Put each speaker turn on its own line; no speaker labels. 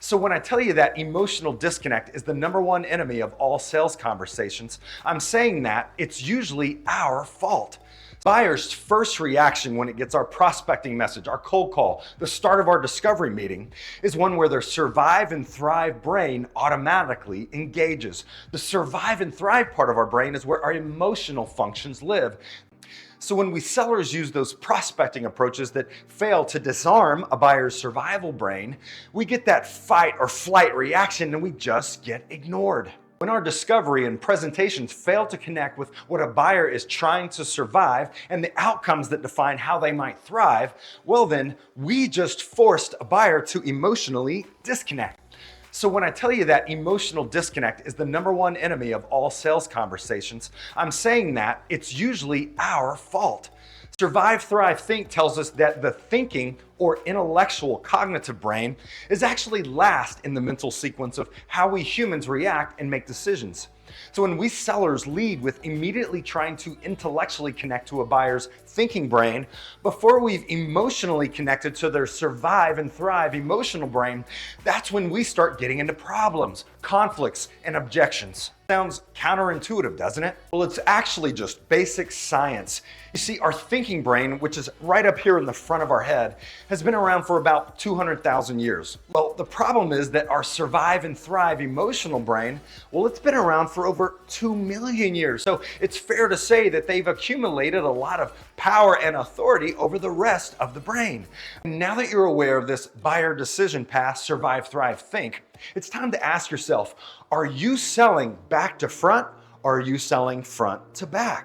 So when I tell you that emotional disconnect is the number one enemy of all sales conversations, I'm saying that it's usually our fault. Buyer's first reaction when it gets our prospecting message, our cold call, the start of our discovery meeting, is one where their survive and thrive brain automatically engages. The survive and thrive part of our brain is where our emotional functions live. So when we sellers use those prospecting approaches that fail to disarm a buyer's survival brain, we get that fight or flight reaction and we just get ignored. When our discovery and presentations fail to connect with what a buyer is trying to survive and the outcomes that define how they might thrive, well then, we just forced a buyer to emotionally disconnect. So when I tell you that emotional disconnect is the number one enemy of all sales conversations, I'm saying that it's usually our fault. Survive, Thrive, Think tells us that the thinking or intellectual cognitive brain is actually last in the mental sequence of how we humans react and make decisions. So when we sellers lead with immediately trying to intellectually connect to a buyer's thinking brain before we've emotionally connected to their survive and thrive emotional brain, that's when we start getting into problems, conflicts, and objections. Sounds counterintuitive, doesn't it? Well, it's actually just basic science. You see, our thinking brain, which is right up here in the front of our head, has been around for about 200,000 years. Well, the problem is that our survive and thrive emotional brain, well, it's been around for over 2 million years. So it's fair to say that they've accumulated a lot of power and authority over the rest of the brain. Now that you're aware of this buyer decision path, survive, thrive, think, it's time to ask yourself, are you selling back to front or are you selling front to back?